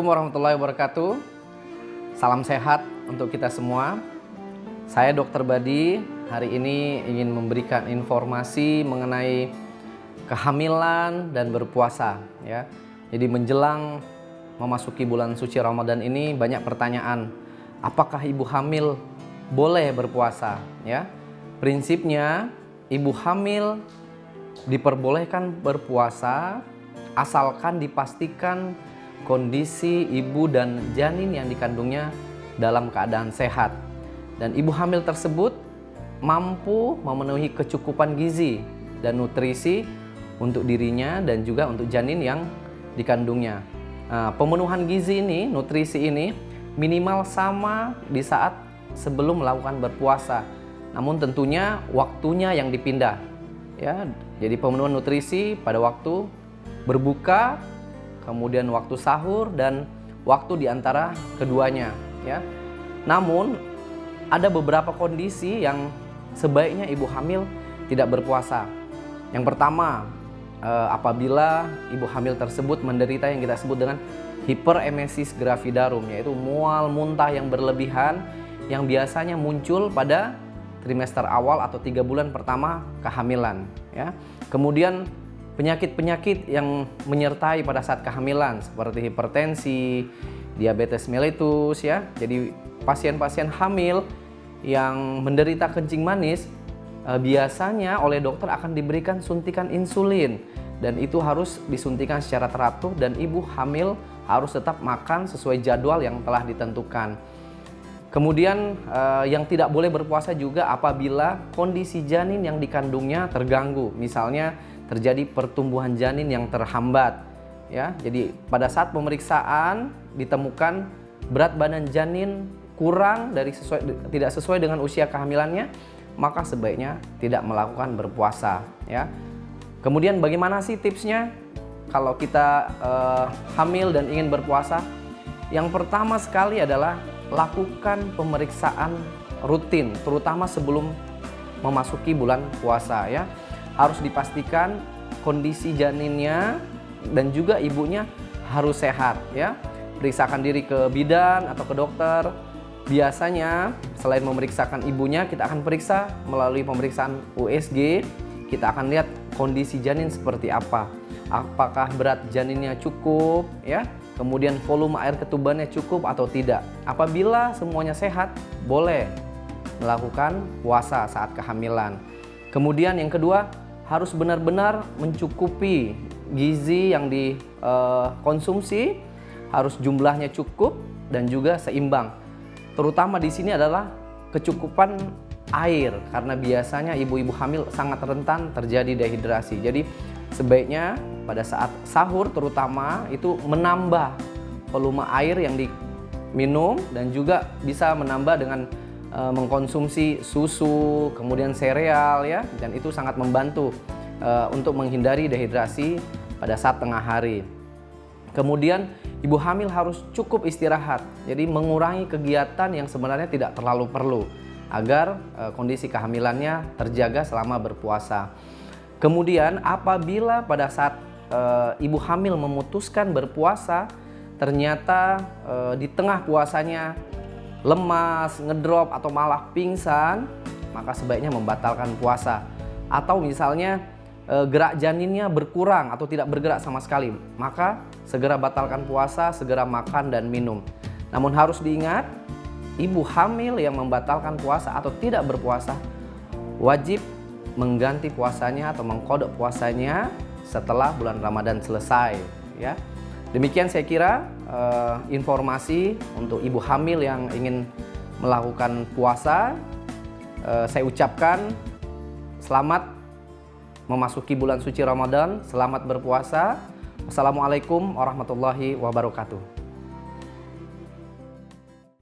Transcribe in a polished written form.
Assalamualaikum warahmatullahi wabarakatuh. Salam sehat untuk kita semua. Saya Dr. Badi, hari ini ingin memberikan informasi mengenai kehamilan dan berpuasa ya. Jadi menjelang memasuki bulan suci Ramadan ini banyak pertanyaan. Apakah ibu hamil boleh berpuasa ya? Prinsipnya ibu hamil diperbolehkan berpuasa asalkan dipastikan kondisi ibu dan janin yang dikandungnya dalam keadaan sehat. Dan ibu hamil tersebut mampu memenuhi kecukupan gizi dan nutrisi untuk dirinya dan juga untuk janin yang dikandungnya. Pemenuhan gizi ini, nutrisi ini minimal sama di saat sebelum melakukan berpuasa. Namun tentunya waktunya yang dipindah. Ya, jadi pemenuhan nutrisi pada waktu berbuka, kemudian waktu sahur dan waktu di antara keduanya ya. Namun ada beberapa kondisi yang sebaiknya ibu hamil tidak berpuasa. Yang pertama, apabila ibu hamil tersebut menderita yang kita sebut dengan hiperemesis gravidarum, yaitu mual muntah yang berlebihan yang biasanya muncul pada trimester awal atau 3 bulan pertama kehamilan ya. Kemudian penyakit-penyakit yang menyertai pada saat kehamilan seperti hipertensi, diabetes mellitus ya. Jadi pasien-pasien hamil yang menderita kencing manis biasanya oleh dokter akan diberikan suntikan insulin dan itu harus disuntikan secara teratur dan ibu hamil harus tetap makan sesuai jadwal yang telah ditentukan. Kemudian yang tidak boleh berpuasa juga apabila kondisi janin yang dikandungnya terganggu, misalnya terjadi pertumbuhan janin yang terhambat ya. Jadi pada saat pemeriksaan ditemukan berat badan janin kurang dari tidak sesuai dengan usia kehamilannya, maka sebaiknya tidak melakukan berpuasa ya. Kemudian bagaimana sih tipsnya kalau kita hamil dan ingin berpuasa? Yang pertama sekali adalah lakukan pemeriksaan rutin, terutama sebelum memasuki bulan puasa ya. Harus dipastikan kondisi janinnya dan juga ibunya harus sehat ya. Periksakan diri ke bidan atau ke dokter. Biasanya selain memeriksakan ibunya, kita akan periksa melalui pemeriksaan USG. Kita akan lihat kondisi janin seperti apa. Apakah berat janinnya cukup ya? Kemudian volume air ketubannya cukup atau tidak. Apabila semuanya sehat, boleh melakukan puasa saat kehamilan. Kemudian yang kedua, harus benar-benar mencukupi gizi yang dikonsumsi, harus jumlahnya cukup dan juga seimbang. Terutama di sini adalah kecukupan air karena biasanya ibu-ibu hamil sangat rentan terjadi dehidrasi. Jadi sebaiknya pada saat sahur terutama itu menambah volume air yang diminum dan juga bisa menambah dengan mengkonsumsi susu, kemudian sereal ya, dan itu sangat membantu untuk menghindari dehidrasi pada saat tengah hari. Kemudian ibu hamil harus cukup istirahat, jadi mengurangi kegiatan yang sebenarnya tidak terlalu perlu agar kondisi kehamilannya terjaga selama berpuasa. Kemudian apabila pada saat ibu hamil memutuskan berpuasa, ternyata di tengah puasanya lemas, ngedrop atau malah pingsan, maka sebaiknya membatalkan puasa. Atau misalnya gerak janinnya berkurang atau tidak bergerak sama sekali, maka segera batalkan puasa, segera makan dan minum. Namun harus diingat, ibu hamil yang membatalkan puasa atau tidak berpuasa wajib mengganti puasanya atau mengkodok puasanya setelah bulan Ramadan selesai ya. Demikian saya kira informasi untuk ibu hamil yang ingin melakukan puasa. Saya ucapkan selamat memasuki bulan suci Ramadan, selamat berpuasa. Wassalamualaikum warahmatullahi wabarakatuh.